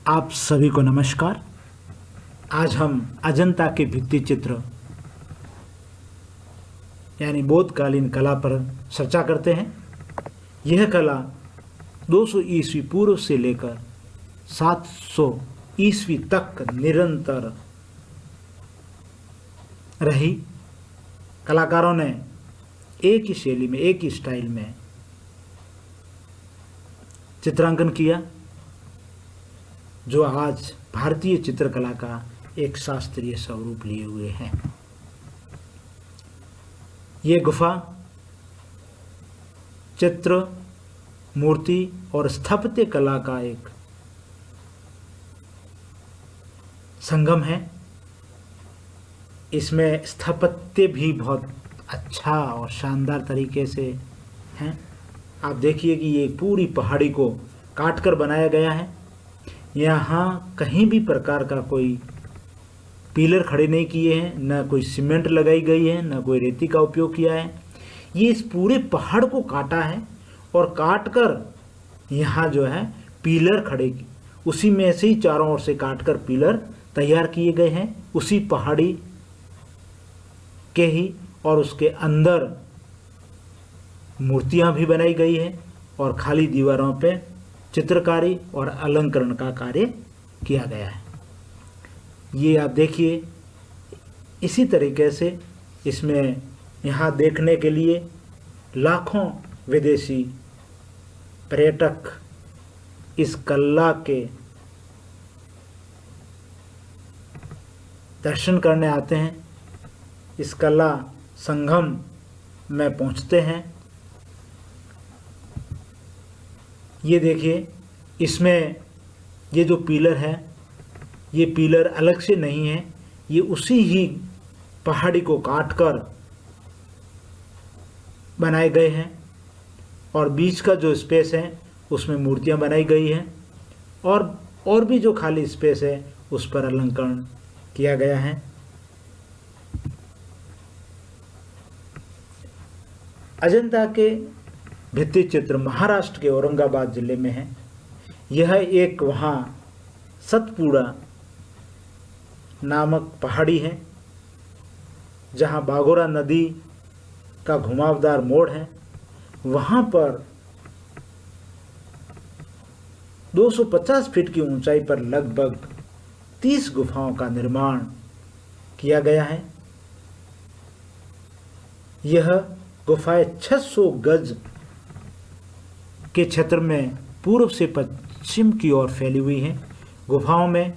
आप सभी को नमस्कार। आज हम अजंता के भित्ति चित्र यानी बोधकालीन कला पर चर्चा करते हैं। यह कला 200 ईस्वी पूर्व से लेकर 700 ईस्वी तक निरंतर रही। कलाकारों ने एक ही शैली में, एक ही स्टाइल में चित्रांकन किया, जो आज भारतीय चित्रकला का एक शास्त्रीय स्वरूप लिए हुए हैं। ये गुफा चित्र, मूर्ति और स्थापत्य कला का एक संगम है। इसमें स्थापत्य भी बहुत अच्छा और शानदार तरीके से है। आप देखिए कि ये पूरी पहाड़ी को काटकर बनाया गया है। यहाँ कहीं भी प्रकार का कोई पिलर खड़े नहीं किए हैं, न कोई सीमेंट लगाई गई है, न कोई रेती का उपयोग किया है। ये इस पूरे पहाड़ को काटा है और काट कर यहाँ जो है पिलर खड़े, उसी में से ही चारों ओर से काटकर पिलर तैयार किए गए हैं, उसी पहाड़ी के ही। और उसके अंदर मूर्तियाँ भी बनाई गई है और खाली दीवारों पे चित्रकारी और अलंकरण का कार्य किया गया है। ये आप देखिए, इसी तरीके से इसमें यहाँ देखने के लिए लाखों विदेशी पर्यटक इस कला के दर्शन करने आते हैं, इस कला संगम में पहुँचते हैं। ये देखिए, इसमें ये जो पिलर है, ये पिलर अलग से नहीं है, ये उसी ही पहाड़ी को काटकर बनाए गए हैं। और बीच का जो स्पेस है उसमें मूर्तियां बनाई गई हैं और भी जो खाली स्पेस है उस पर अलंकरण किया गया है। अजंता के भित्ति चित्र महाराष्ट्र के औरंगाबाद जिले में है। यह एक वहाँ सतपुड़ा नामक पहाड़ी है, जहाँ बागोरा नदी का घुमावदार मोड़ है। वहाँ पर 250 फीट की ऊंचाई पर लगभग 30 गुफाओं का निर्माण किया गया है। यह गुफाएं 600 गज के क्षेत्र में पूर्व से पश्चिम की ओर फैली हुई हैं। गुफाओं में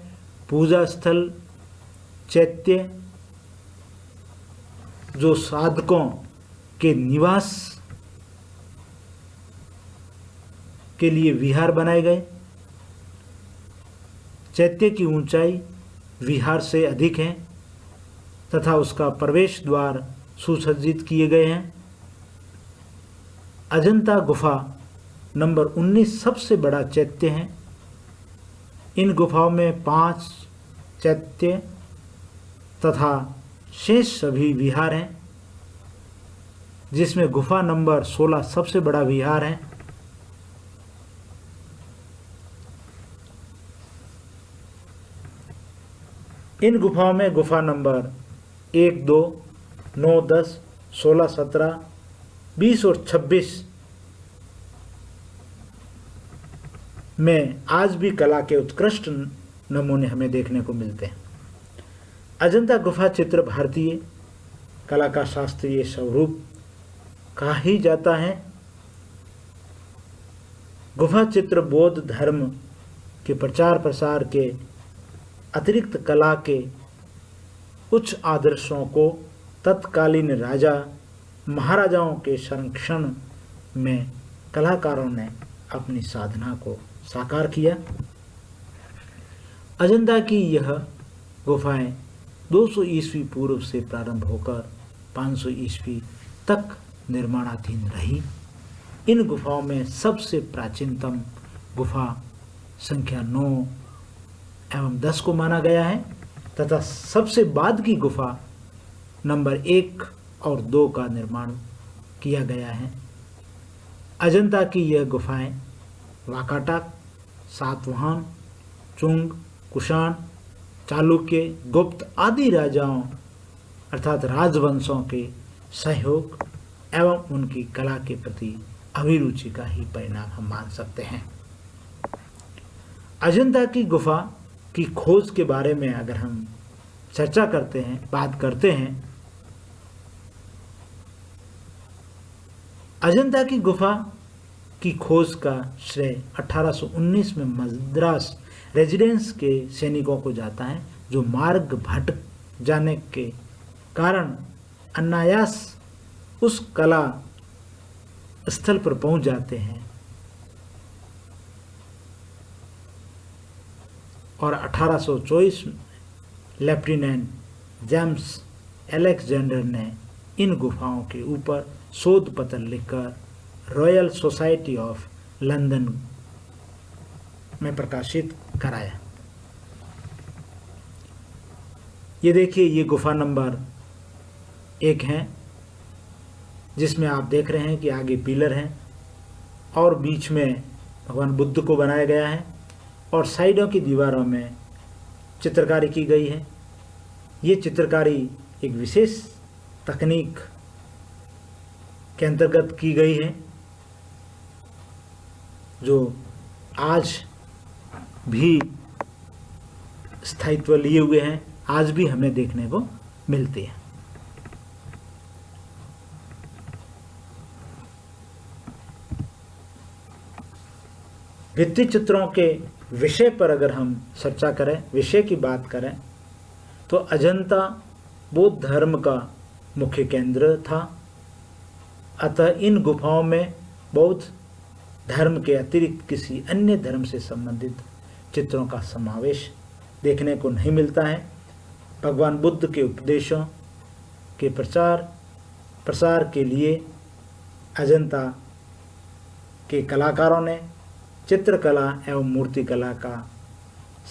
पूजा स्थल, चैत्य, जो साधकों के निवास के लिए विहार बनाए गए। चैत्य की ऊंचाई विहार से अधिक है तथा उसका प्रवेश द्वार सुसज्जित किए गए हैं। अजंता गुफा नंबर 19 सबसे बड़ा चैत्य है। इन गुफाओं में 5 चैत्य तथा शेष सभी विहार हैं, जिसमें गुफा नंबर 16 सबसे बड़ा विहार है। इन गुफाओं में गुफा नंबर 1, 2, 9, 10, 16, 17, 20 और 26 में आज भी कला के उत्कृष्ट नमूने हमें देखने को मिलते हैं। अजंता गुफा चित्र भारतीय कला का शास्त्रीय स्वरूप कहा ही जाता है। गुफा चित्र बौद्ध धर्म के प्रचार प्रसार के अतिरिक्त कला के उच्च आदर्शों को तत्कालीन राजा महाराजाओं के संरक्षण में कलाकारों ने अपनी साधना को साकार किया। अजंता की यह गुफाएं 200 ईस्वी पूर्व से प्रारंभ होकर 500 ईस्वी तक निर्माणाधीन रही। इन गुफाओं में सबसे प्राचीनतम गुफा संख्या 9 एवं 10 को माना गया है तथा सबसे बाद की गुफा नंबर 1 और 2 का निर्माण किया गया है। अजंता की यह गुफाएं वाकाटक, सातवाहन, चुंग, कुषाण, चालुक्य, गुप्त आदि राजाओं अर्थात राजवंशों के सहयोग एवं उनकी कला के प्रति अभिरुचि का ही परिणाम हम मान सकते हैं। अजंता की गुफा की खोज के बारे में अगर हम चर्चा करते हैं, बात करते हैं, अजंता की गुफा की खोज का श्रेय 1819 में मद्रास रेजिडेंस के सैनिकों को जाता है, जो मार्ग भटक जाने के कारण अनायास उस कला स्थल पर पहुंच जाते हैं और 1824 में लेफ्टिनेंट जेम्स अलेक्जेंडर ने इन गुफाओं के ऊपर शोध पत्र लिखकर रॉयल सोसाइटी ऑफ लंदन में प्रकाशित कराया। ये देखिए, ये गुफा नंबर 1 है, जिसमें आप देख रहे हैं कि आगे पिलर हैं और बीच में भगवान बुद्ध को बनाया गया है और साइडों की दीवारों में चित्रकारी की गई है। ये चित्रकारी एक विशेष तकनीक के अंतर्गत की गई है, जो आज भी स्थायित्व लिए हुए हैं, आज भी हमें देखने को मिलती है। भित्ति चित्रों के विषय पर अगर हम चर्चा करें, विषय की बात करें, तो अजंता बौद्ध धर्म का मुख्य केंद्र था। अतः इन गुफाओं में बौद्ध धर्म के अतिरिक्त किसी अन्य धर्म से संबंधित चित्रों का समावेश देखने को नहीं मिलता है। भगवान बुद्ध के उपदेशों के प्रसार के लिए अजंता के कलाकारों ने चित्रकला एवं मूर्तिकला का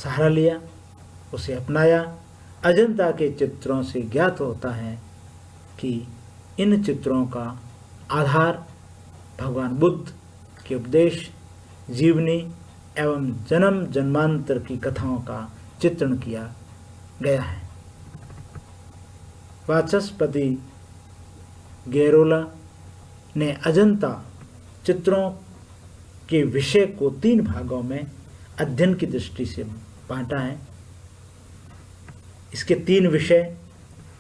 सहारा लिया, उसे अपनाया। अजंता के चित्रों से ज्ञात होता है कि इन चित्रों का आधार भगवान बुद्ध के उपदेश, जीवनी एवं जन्म जन्मांतर की कथाओं का चित्रण किया गया है। वाचस्पति गैरोला ने अजंता चित्रों के विषय को 3 भागों में अध्ययन की दृष्टि से बांटा है। इसके 3 विषय,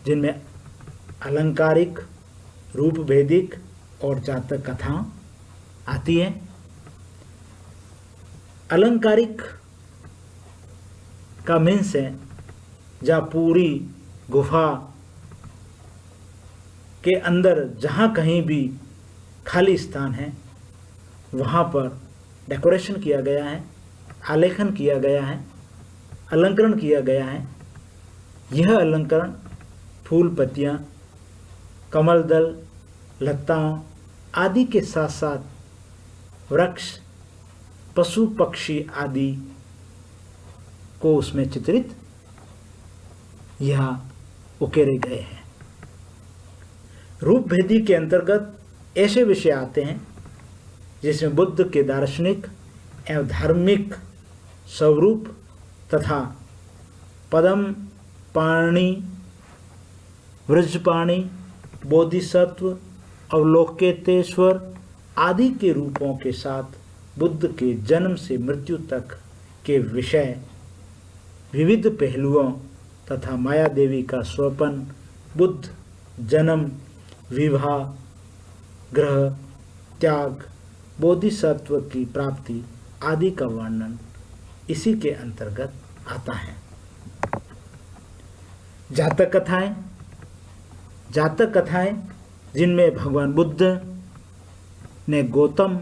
जिनमें अलंकारिक, रूपभेदिक और जातक कथा आती है। अलंकारिक का मीन्स है जहाँ पूरी गुफा के अंदर जहाँ कहीं भी खाली स्थान है, वहाँ पर डेकोरेशन किया गया है, आलेखन किया गया है, अलंकरण किया गया है। यह अलंकरण फूल पत्तियाँ, कमल दल, लताओं आदि के साथ साथ वृक्ष, पशु पक्षी आदि को उसमें चित्रित यहाँ उकेरे गए हैं। रूप भेदी के अंतर्गत ऐसे विषय आते हैं जिसमें बुद्ध के दार्शनिक एवं धार्मिक स्वरूप तथा पदम पाणी, वृजपाणी, बोधिसत्व, अवलोकितेश्वर आदि के रूपों के साथ बुद्ध के जन्म से मृत्यु तक के विषय, विविध पहलुओं तथा माया देवी का स्वपन, बुद्ध जन्म, विवाह, ग्रह त्याग, बोधिसत्व की प्राप्ति आदि का वर्णन इसी के अंतर्गत आता है। जातक कथाएं, जातक कथाएं जिनमें भगवान बुद्ध ने गौतम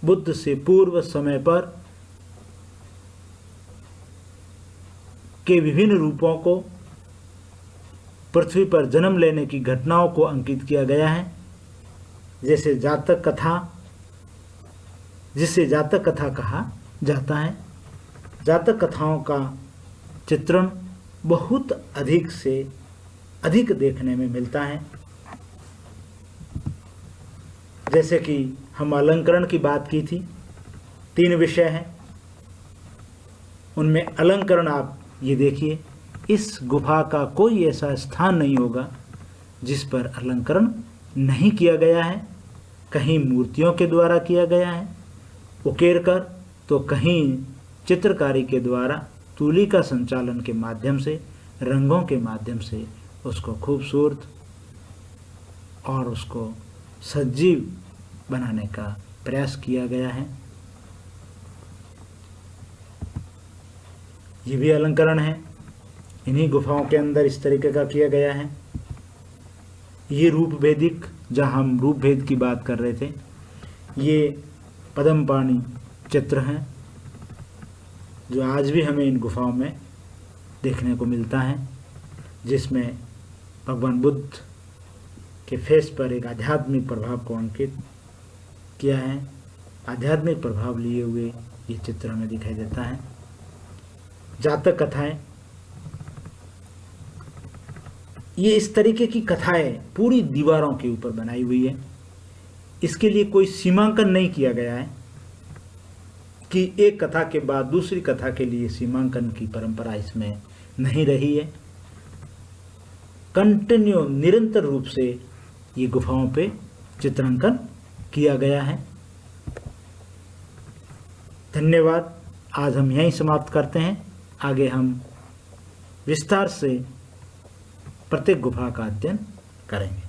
बुद्ध से पूर्व समय पर के विभिन्न रूपों को, पृथ्वी पर जन्म लेने की घटनाओं को अंकित किया गया है। जैसे जातक कथा, जिसे जातक कथा कहा जाता है। जातक कथाओं का चित्रण बहुत अधिक से अधिक देखने में मिलता है। जैसे कि हम अलंकरण की बात की थी, 3 विषय हैं, उनमें अलंकरण आप ये देखिए, इस गुफा का कोई ऐसा स्थान नहीं होगा जिस पर अलंकरण नहीं किया गया है। कहीं मूर्तियों के द्वारा किया गया है उकेर कर, तो कहीं चित्रकारी के द्वारा तुली का संचालन के माध्यम से, रंगों के माध्यम से उसको खूबसूरत और उसको सजीव बनाने का प्रयास किया गया है। ये भी अलंकरण है, इन्हीं गुफाओं के अंदर इस तरीके का किया गया है। ये रूप भेदिक, जहाँ हम रूप भेद की बात कर रहे थे, ये पद्मपाणि चित्र हैं जो आज भी हमें इन गुफाओं में देखने को मिलता है, जिसमें भगवान बुद्ध के फेस पर एक आध्यात्मिक प्रभाव को अंकित किया है। आध्यात्मिक प्रभाव लिए हुए ये चित्र हमें दिखाई देता है। जातक कथाएं, ये इस तरीके की कथाएं पूरी दीवारों के ऊपर बनाई हुई है। इसके लिए कोई सीमांकन नहीं किया गया है कि एक कथा के बाद दूसरी कथा के लिए सीमांकन की परंपरा इसमें नहीं रही है। कंटिन्यू, निरंतर रूप से ये गुफाओं पे चित्रांकन किया गया है। धन्यवाद। आज हम यहीं समाप्त करते हैं। आगे हम विस्तार से प्रत्येक गुफा का अध्ययन करेंगे।